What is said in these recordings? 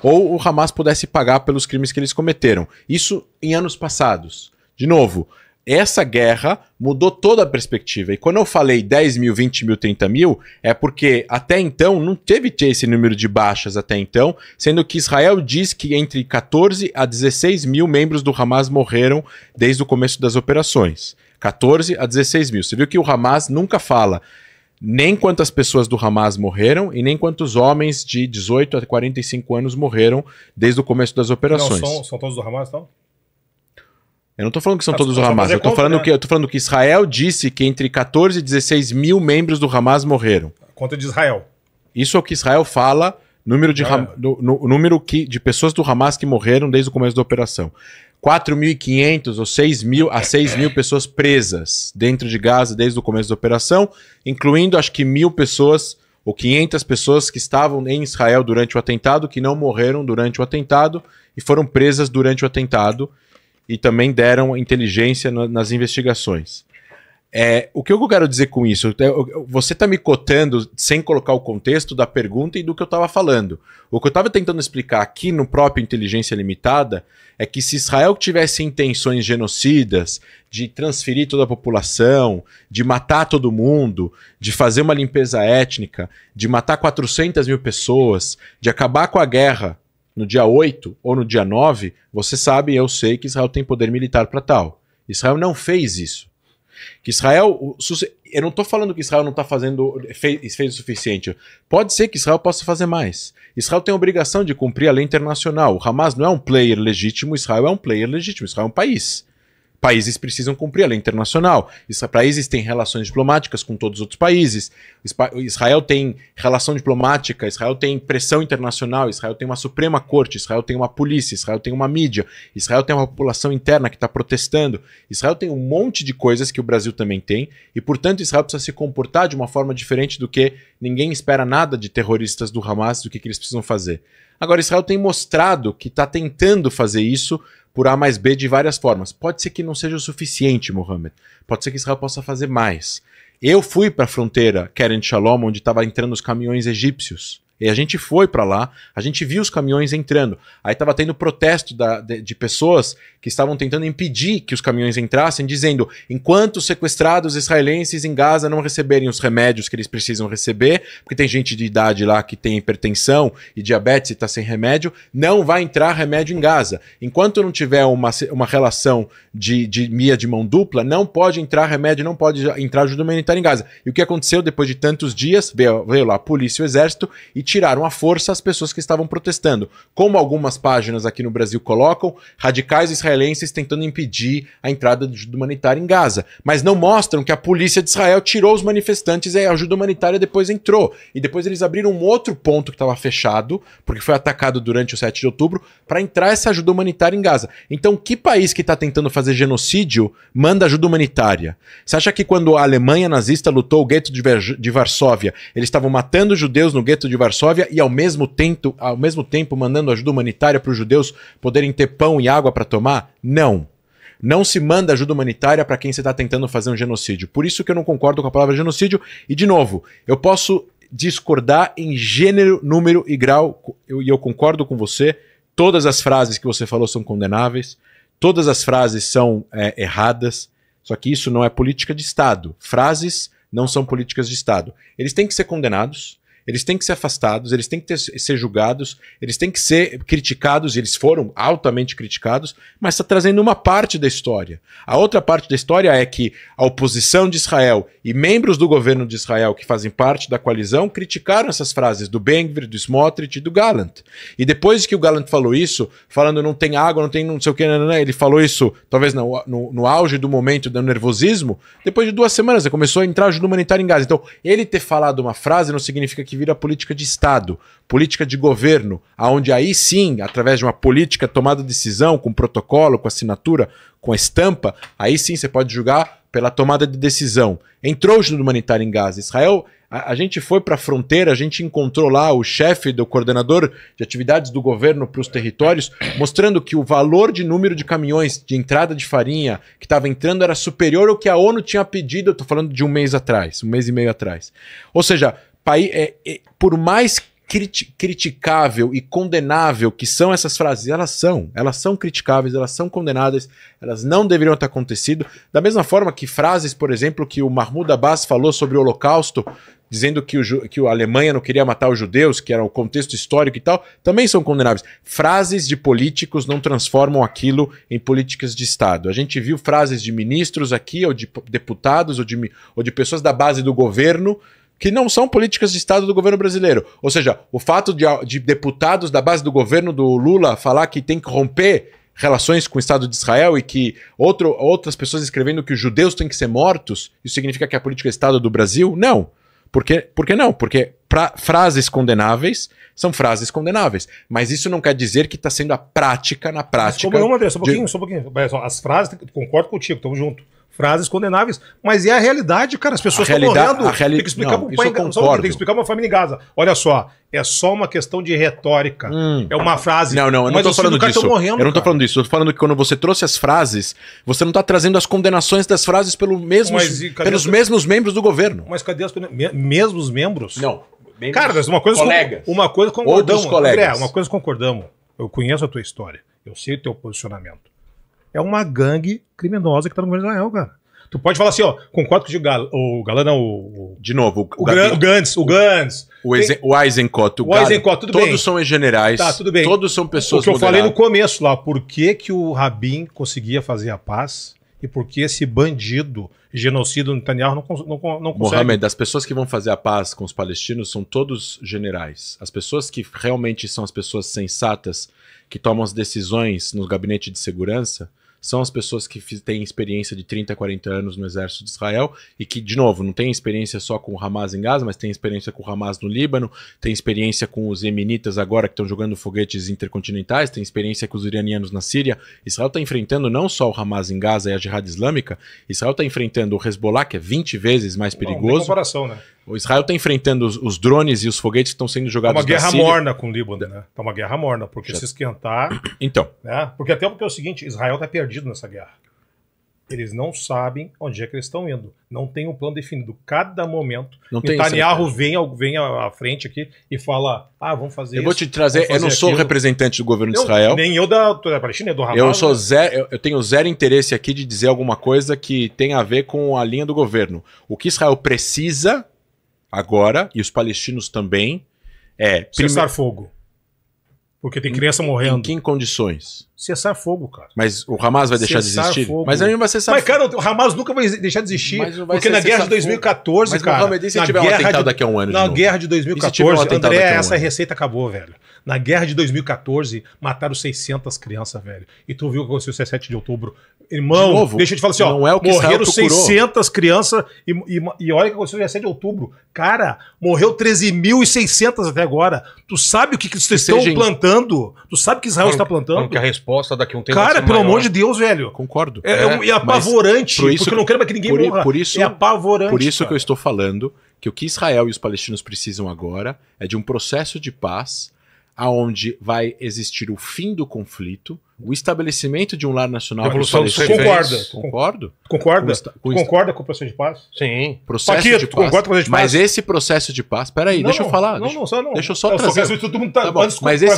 ou o Hamas pudesse pagar pelos crimes que eles cometeram. Isso em anos passados. De novo, essa guerra mudou toda a perspectiva. E quando eu falei 10 mil, 20 mil, 30 mil, é porque até então não teve esse número de baixas até então, sendo que Israel diz que entre 14 a 16 mil membros do Hamas morreram desde o começo das operações. 14 a 16 mil. Você viu que o Hamas nunca fala nem quantas pessoas do Hamas morreram e nem quantos homens de 18 a 45 anos morreram desde o começo das operações. Não, são todos do Hamas, então? Eu não estou falando que são todos do Hamas, eu estou falando que Israel disse que entre 14 e 16 mil membros do Hamas morreram. Conta de Israel. Isso é o que Israel fala, número de pessoas do Hamas que morreram desde o começo da operação. 4.500 ou 6 mil a 6 mil pessoas presas dentro de Gaza desde o começo da operação, incluindo acho que 1.000 pessoas ou 500 pessoas que estavam em Israel durante o atentado, que não morreram durante o atentado e foram presas durante o atentado e também deram inteligência nas investigações. O que eu quero dizer com isso? Você está me cotando sem colocar o contexto da pergunta e do que eu estava falando. O que eu estava tentando explicar aqui no próprio Inteligência Limitada é que se Israel tivesse intenções genocidas, de transferir toda a população, de matar todo mundo, de fazer uma limpeza étnica, de matar 400 mil pessoas, de acabar com a guerra no dia 8 ou no dia 9, você sabe, eu sei que Israel tem poder militar para tal. Israel não fez isso. Que Israel, eu não estou falando que Israel não está fez o suficiente. Pode ser que Israel possa fazer mais. Israel tem a obrigação de cumprir a lei internacional. O Hamas não é um player legítimo, Israel é um player legítimo. Israel é um país. Países precisam cumprir a lei internacional. Países têm relações diplomáticas com todos os outros países. Israel tem relação diplomática, Israel tem pressão internacional, Israel tem uma Suprema Corte, Israel tem uma polícia, Israel tem uma mídia, Israel tem uma população interna que está protestando. Israel tem um monte de coisas que o Brasil também tem e, portanto, Israel precisa se comportar de uma forma diferente do que ninguém espera nada de terroristas do Hamas, do que eles precisam fazer. Agora, Israel tem mostrado que está tentando fazer isso por A mais B de várias formas. Pode ser que não seja o suficiente, Mohammed. Pode ser que Israel possa fazer mais. Eu fui para a fronteira Kerem Shalom, onde estava entrando os caminhões egípcios. E a gente foi para lá, a gente viu os caminhões entrando. Aí estava tendo protesto de pessoas que estavam tentando impedir que os caminhões entrassem, dizendo, enquanto os sequestrados israelenses em Gaza não receberem os remédios que eles precisam receber, porque tem gente de idade lá que tem hipertensão e diabetes e está sem remédio, não vai entrar remédio em Gaza. Enquanto não tiver uma relação de via de mão dupla, não pode entrar remédio, não pode entrar ajuda humanitária em Gaza. E o que aconteceu depois de tantos dias? Veio lá a polícia e o exército e tiraram à força as pessoas que estavam protestando. Como algumas páginas aqui no Brasil colocam, radicais israelenses tentando impedir a entrada de ajuda humanitária em Gaza. Mas não mostram que a polícia de Israel tirou os manifestantes e a ajuda humanitária depois entrou. E depois eles abriram um outro ponto que estava fechado, porque foi atacado durante o 7 de outubro, para entrar essa ajuda humanitária em Gaza. Então, que país que está tentando fazer genocídio manda ajuda humanitária? Você acha que quando a Alemanha nazista lutou o gueto de Varsóvia, eles estavam matando judeus no gueto de Varsóvia e ao mesmo tempo mandando ajuda humanitária para os judeus poderem ter pão e água para tomar? Não. Não se manda ajuda humanitária para quem você está tentando fazer um genocídio. Por isso que eu não concordo com a palavra genocídio. E, de novo, eu posso discordar em gênero, número e grau, e eu concordo com você. Todas as frases que você falou são condenáveis. Todas as frases são erradas. Só que isso não é política de Estado. Frases não são políticas de Estado. Eles têm que ser condenados. Eles têm que ser afastados, eles têm que ser julgados, eles têm que ser criticados, e eles foram altamente criticados, mas está trazendo uma parte da história. A outra parte da história é que a oposição de Israel e membros do governo de Israel que fazem parte da coalizão criticaram essas frases do Ben-Gvir, do Smotrich e do Gallant. E depois que o Gallant falou isso, falando não tem água, não tem não sei o que, ele falou isso talvez no auge do momento do nervosismo, depois de 2 semanas ele começou a entrar ajuda humanitária em Gaza. Então, ele ter falado uma frase não significa que vira política de Estado, política de governo, aonde aí sim, através de uma política tomada de decisão, com protocolo, com assinatura, com a estampa, aí sim você pode julgar pela tomada de decisão. Entrou ajuda humanitária em Gaza. Israel, a gente foi para a fronteira, a gente encontrou lá o chefe do coordenador de atividades do governo para os territórios, mostrando que o valor de número de caminhões de entrada de farinha que estava entrando era superior ao que a ONU tinha pedido, eu estou falando de 1 mês atrás, 1 mês e meio atrás. Ou seja, por mais criticável e condenável que são essas frases, elas são criticáveis, elas são condenadas, elas não deveriam ter acontecido, da mesma forma que frases, por exemplo, que o Mahmoud Abbas falou sobre o Holocausto, dizendo que a Alemanha não queria matar os judeus, que era o contexto histórico e tal, também são condenáveis. Frases de políticos não transformam aquilo em políticas de Estado. A gente viu frases de ministros aqui, ou de deputados, ou de pessoas da base do governo, que não são políticas de Estado do governo brasileiro. Ou seja, o fato de deputados da base do governo do Lula falar que tem que romper relações com o Estado de Israel e que outras pessoas escrevendo que os judeus têm que ser mortos, isso significa que é a política de Estado do Brasil? Não. Por que não? Porque frases condenáveis são frases condenáveis. Mas isso não quer dizer que está sendo a prática na prática. Mas como não, André, só um pouquinho. As frases, concordo contigo, estamos juntos. Frases condenáveis, mas é a realidade, cara. As pessoas estão morrendo. Tem que explicar para o pai em Gaza. Tem que explicar uma família em Gaza. Olha só, é só uma questão de retórica. É uma frase. Não, eu não tô falando disso. Morrendo, eu não tô falando disso. Eu tô falando que quando você trouxe as frases, você não tá trazendo as condenações das frases pelos mesmos membros do governo. Mas cadê as mesmos membros? Não. Cara, uma coisa colegas. Uma coisa concordamos. Outros colegas. André, uma coisa concordamos. Eu conheço a tua história. Eu sei o teu posicionamento. É uma gangue criminosa que tá no governo de Israel, cara. Tu pode falar assim, ó, concordo com o Galã, não, De novo, o Gantz. O Eisenkot, o Eisenkot, tudo bem. Todos são generais. Tá, tudo bem. Todos são pessoas moderadas. O que eu falei no começo lá, por que o Rabin conseguia fazer a paz e por que esse bandido, genocida Netanyahu não consegue. Mohamed, as pessoas que vão fazer a paz com os palestinos são todos generais. As pessoas que realmente são as pessoas sensatas, que tomam as decisões no gabinete de segurança, são as pessoas que têm experiência de 30, 40 anos no exército de Israel e que, de novo, não têm experiência só com o Hamas em Gaza, mas têm experiência com o Hamas no Líbano, têm experiência com os Yemenitas agora que estão jogando foguetes intercontinentais, têm experiência com os iranianos na Síria. Israel está enfrentando não só o Hamas em Gaza e a Jihad Islâmica, Israel está enfrentando o Hezbollah, que é 20 vezes mais perigoso. Não tem comparação, né? O Israel está enfrentando os drones e os foguetes que estão sendo jogados na Síria. Tá uma guerra morna com o Líbano, né? Tá uma guerra morna, porque se esquentar... Então. Né? Porque é o seguinte, Israel está perdido nessa guerra. Eles não sabem onde é que eles estão indo. Não tem um plano definido. Cada momento, Netanyahu vem à frente aqui e fala, vamos fazer isso. Eu vou te trazer, eu não sou representante do governo de Israel. Nem eu da Palestina, do Hamas. Eu tenho zero interesse aqui de dizer alguma coisa que tenha a ver com a linha do governo. O que Israel precisa agora, e os palestinos também, é... Cessar fogo. Porque tem criança morrendo. Em que condições? Cessar fogo, cara. Mas o Hamas vai deixar de existir? Fogo. Mas aí não vai cessar fogo. Mas, cara, o Hamas nunca vai deixar de existir. Porque na guerra de 2014, mas, cara... Mas, Mohamed, se tiver um atentado daqui a um ano na guerra de 2014, André, essa receita acabou, velho. Na guerra de 2014, mataram 600 crianças, velho. E tu viu o que aconteceu 17 de outubro. Irmão, novo, deixa eu te falar assim, não é o que morreram 600 crianças e olha o que aconteceu 17 de outubro. Cara, morreu 13.600 até agora. Tu sabe o que eles estão plantando? Tu sabe o que Israel está plantando? Que a resposta daqui a um tempo... Cara, pelo amor de Deus, velho. Concordo. É apavorante, porque eu não quero que ninguém morra. É apavorante. Por isso que eu estou falando que o que Israel e os palestinos precisam agora é de um processo de paz aonde vai existir o fim do conflito, o estabelecimento de um lar nacional. Revolução dos reféns. Concordo. Concorda? Concorda com o processo de paz? Sim. Processo de paz. Concorda com o processo de paz? Mas esse processo de paz... Peraí, deixa eu falar. Deixa eu só trazer. Mas esse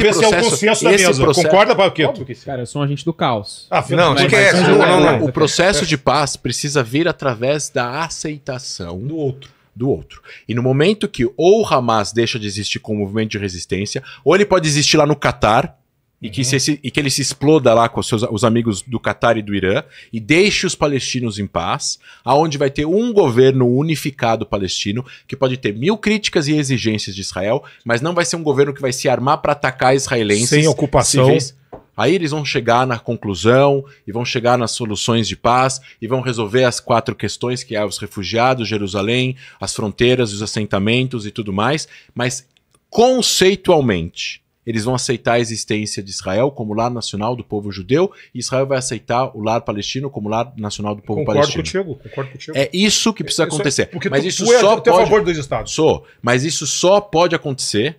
processo... Concorda para o quê? Cara, eu sou um agente do caos. Não. O processo de paz precisa vir através da aceitação do outro. E no momento que ou o Hamas deixa de existir como movimento de resistência, ou ele pode existir lá no Catar, e que ele se exploda lá com os amigos do Catar e do Irã, e deixe os palestinos em paz, aonde vai ter um governo unificado palestino, que pode ter 1000 críticas e exigências de Israel, mas não vai ser um governo que vai se armar para atacar israelenses. Sem ocupação. Civis. Aí eles vão chegar na conclusão e vão chegar nas soluções de paz e vão resolver as 4 questões, que é os refugiados, Jerusalém, as fronteiras, os assentamentos e tudo mais, mas conceitualmente eles vão aceitar a existência de Israel como lar nacional do povo judeu e Israel vai aceitar o lar palestino como lar nacional do povo palestino. Concordo contigo. É isso que precisa acontecer. Mas isso só pode... a favor dos Estados. Mas isso só pode acontecer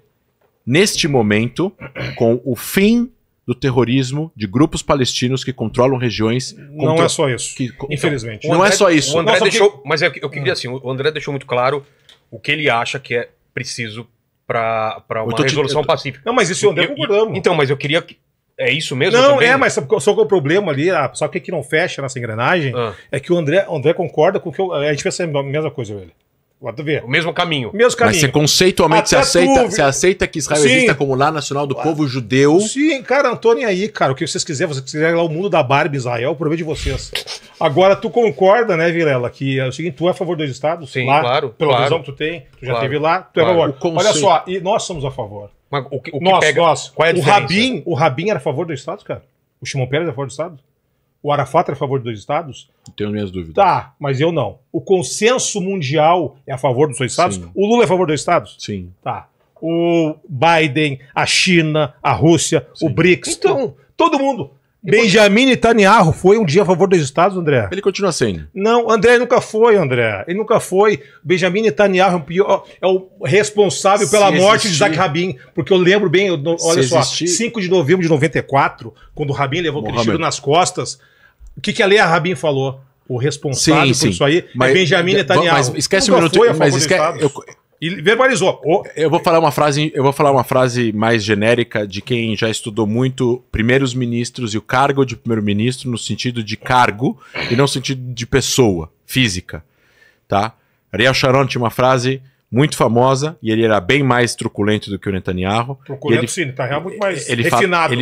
neste momento com o fim do terrorismo de grupos palestinos que controlam regiões... Não é só isso, infelizmente. Não é só isso. O André deixou, mas eu queria assim, o André deixou muito claro o que ele acha que é preciso para uma resolução pacífica. Não, mas isso o André concordamos. Então, mas eu queria... É isso mesmo? Não, também? Mas só que o problema ali, só que não fecha nessa engrenagem, é que o André concorda com o que a gente pensa a mesma coisa, velho. O mesmo caminho. Mesmo caminho. Mas você conceitualmente você aceita que Israel exista como lar nacional do povo judeu? Sim, cara, não tô nem aí, cara. O que vocês quiserem, você quiser lá o mundo da Barbie, Israel, o problema de vocês. Agora, tu concorda, né, Vilela, que é o seguinte, tu é a favor dos estados? Sim, lá, claro. Pela visão que tu tem, tu já esteve lá, tu é a favor. Olha só, e nós somos a favor. Mas Nós. Qual é a diferença? O Rabin era a favor dos estados, cara? O Shimon Peres era a favor dos estados? O Arafat era a favor dos dois estados? Tenho minhas dúvidas. Tá, mas eu não. O consenso mundial é a favor dos dois estados? Sim. O Lula é a favor dos estados? Sim. Tá. O Biden, a China, a Rússia, o BRICS. Então, todo mundo. Benjamin Netanyahu foi um dia a favor dos estados, André? Ele continua sendo. Não, André nunca foi, André. Ele nunca foi. Benjamin Netanyahu é o responsável pela morte de Isaac Rabin. Porque eu lembro bem, olha só, 5 de novembro de 94, quando o Rabin levou aquele tiro nas costas, o que a Leia Rabin falou? O responsável por isso aí é Benjamin Netanyahu. Mas esquece um minuto. E verbalizou. Eu vou falar uma frase mais genérica de quem já estudou muito primeiros ministros e o cargo de primeiro-ministro no sentido de cargo e não no sentido de pessoa, física, tá? Ariel Sharon tinha uma frase muito famosa e ele era bem mais truculento do que o Netanyahu. Truculento sim, Netanyahu é muito mais refinado.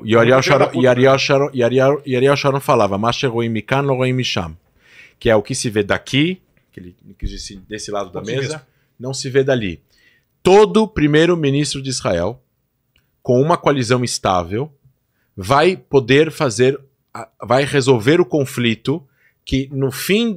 E Ariel Sharon falava Masher roim mikan lo roim misham, que é o que se vê daqui, que ele quis dizer desse lado da mesa, não se vê dali. Todo primeiro-ministro de Israel, com uma coalizão estável, vai poder vai resolver o conflito que no fim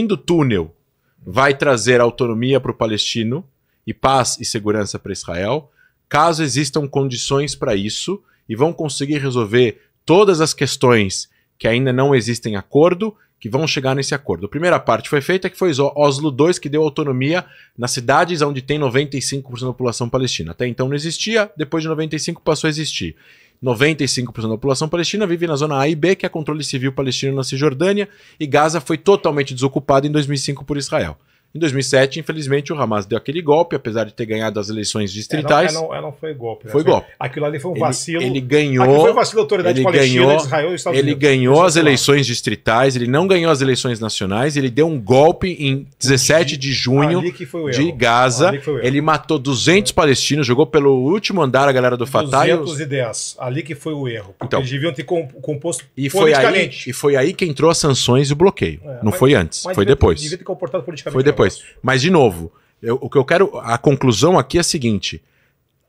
do túnel vai trazer autonomia para o palestino e paz e segurança para Israel, caso existam condições para isso, e vão conseguir resolver todas as questões que ainda não existem acordo, que vão chegar nesse acordo. A primeira parte foi feita, que foi Oslo II, que deu autonomia nas cidades onde tem 95% da população palestina. Até então não existia, depois de 95% passou a existir. 95% da população palestina vive na zona A e B, que é controle civil palestino na Cisjordânia, e Gaza foi totalmente desocupada em 2005 por Israel. Em 2007, infelizmente, o Hamas deu aquele golpe, apesar de ter ganhado as eleições distritais. Não foi golpe. Né? Foi golpe. Aquilo ali foi um vacilo. Ele ganhou. Aquilo foi um vacilo da autoridade palestina, de Israel e Estados Unidos. Ele ganhou as eleições distritais, ele não ganhou as eleições nacionais, ele deu um golpe em 17 de junho de Gaza. Ele matou 200 palestinos, jogou pelo último andar a galera do Fatah. 210. Ali que foi o erro. Porque eles deviam ter composto politicamente. E foi aí que entrou as sanções e o bloqueio. Não foi antes, foi depois. Devia ter comportado politicamente. Foi depois. Mas, de novo, o que eu quero. A conclusão aqui é a seguinte: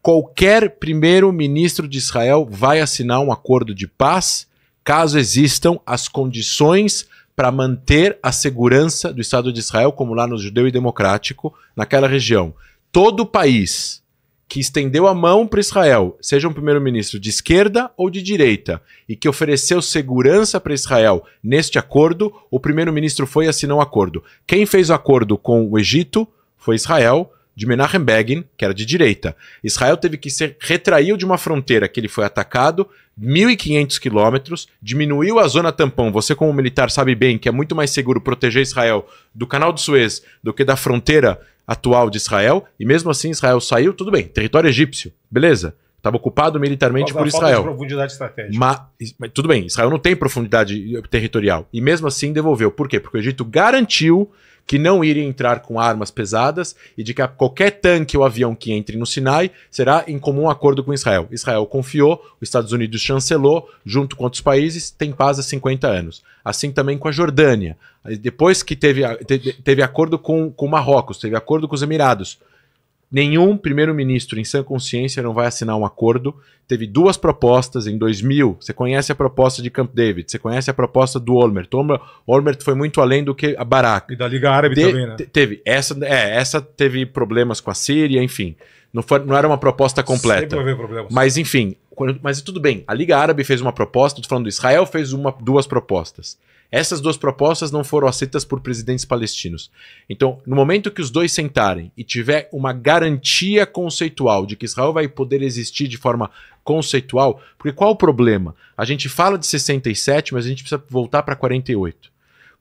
qualquer primeiro-ministro de Israel vai assinar um acordo de paz caso existam as condições para manter a segurança do Estado de Israel, como lá no Judeu e Democrático, naquela região. Todo país que estendeu a mão para Israel, seja um primeiro-ministro de esquerda ou de direita, e que ofereceu segurança para Israel neste acordo, o primeiro-ministro foi e assinou um acordo. Quem fez o acordo com o Egito foi Israel, de Menachem Begin, que era de direita. Israel teve que se retraiu de uma fronteira que ele foi atacado, 1.500 quilômetros, diminuiu a zona tampão. Você, como militar, sabe bem que é muito mais seguro proteger Israel do Canal do Suez do que da fronteira atual de Israel, e mesmo assim Israel saiu, tudo bem, território egípcio, beleza, estava ocupado militarmente por Israel. Profundidade estratégica. Mas tudo bem, Israel não tem profundidade territorial, e mesmo assim devolveu. Por quê? Porque o Egito garantiu que não iria entrar com armas pesadas e de que qualquer tanque ou avião que entre no Sinai será em comum acordo com Israel. Israel confiou, os Estados Unidos chancelou, junto com outros países, tem paz há 50 anos. Assim também com a Jordânia. Depois que teve acordo com Marrocos, teve acordo com os Emirados. Nenhum primeiro-ministro em sã consciência não vai assinar um acordo. Teve duas propostas em 2000. Você conhece a proposta de Camp David, você conhece a proposta do Olmert. Olmert foi muito além do que a Barak. E da Liga Árabe também, né? Teve. Essa teve problemas com a Síria, enfim. Não era uma proposta completa. Sempre vai haver problemas. Mas, enfim, mas tudo bem. A Liga Árabe fez uma proposta, estou falando, Israel fez duas propostas. Essas duas propostas não foram aceitas por presidentes palestinos. Então, no momento que os dois sentarem e tiver uma garantia conceitual de que Israel vai poder existir de forma conceitual, porque qual o problema? A gente fala de 67, mas a gente precisa voltar para 48.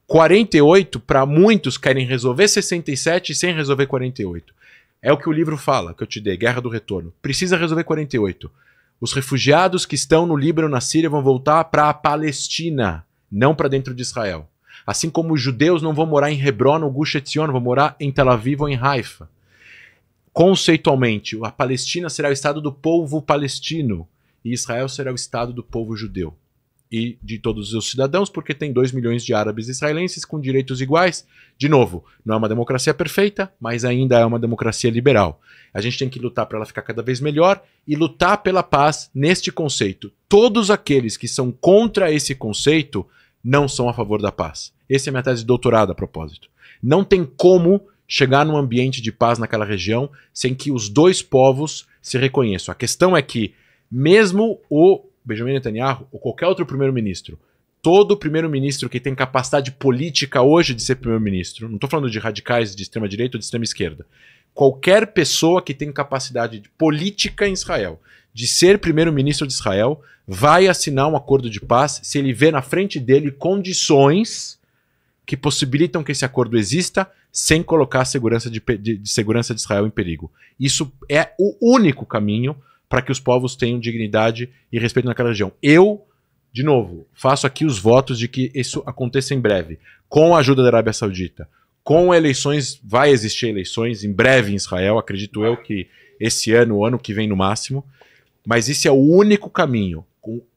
48, para muitos, querem resolver 67 sem resolver 48. É o que o livro fala, que eu te dei, Guerra do Retorno. Precisa resolver 48. Os refugiados que estão no Líbano, na Síria, vão voltar para a Palestina, não para dentro de Israel. Assim como os judeus não vão morar em Hebron ou Gush Etzion, vão morar em Tel Aviv ou em Haifa. Conceitualmente, a Palestina será o estado do povo palestino e Israel será o estado do povo judeu. E de todos os cidadãos, porque tem 2 milhões de árabes israelenses com direitos iguais. De novo, não é uma democracia perfeita, mas ainda é uma democracia liberal. A gente tem que lutar para ela ficar cada vez melhor e lutar pela paz neste conceito. Todos aqueles que são contra esse conceito não são a favor da paz. Essa é a minha tese de doutorado, a propósito. Não tem como chegar num ambiente de paz naquela região sem que os dois povos se reconheçam. A questão é que, mesmo o Benjamin Netanyahu ou qualquer outro primeiro-ministro, todo primeiro-ministro que tem capacidade política hoje de ser primeiro-ministro, não estou falando de radicais de extrema-direita ou de extrema-esquerda, qualquer pessoa que tem capacidade política em Israel de ser primeiro-ministro de Israel vai assinar um acordo de paz se ele vê na frente dele condições que possibilitam que esse acordo exista sem colocar a segurança de segurança de Israel em perigo. Isso é o único caminho para que os povos tenham dignidade e respeito naquela região. Eu, de novo, faço aqui os votos de que isso aconteça em breve, com a ajuda da Arábia Saudita, com eleições, vai existir eleições em breve em Israel, acredito eu que esse ano, o ano que vem no máximo, mas esse é o único caminho.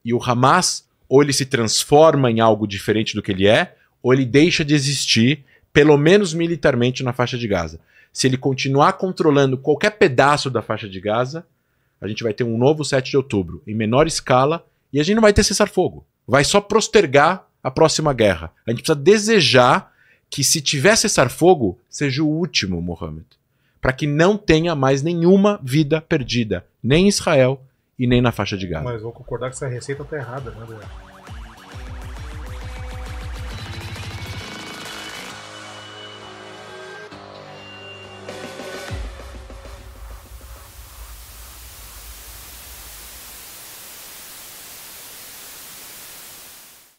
E o Hamas, ou ele se transforma em algo diferente do que ele é, ou ele deixa de existir, pelo menos militarmente, na faixa de Gaza. Se ele continuar controlando qualquer pedaço da faixa de Gaza, a gente vai ter um novo 7 de outubro, em menor escala, e a gente não vai ter cessar-fogo. Vai só postergar a próxima guerra. A gente precisa desejar que, se tiver cessar-fogo, seja o último, Mohammed. Para que não tenha mais nenhuma vida perdida, nem em Israel e nem na faixa de Gaza. Mas vou concordar que essa receita está errada, né, Adriano?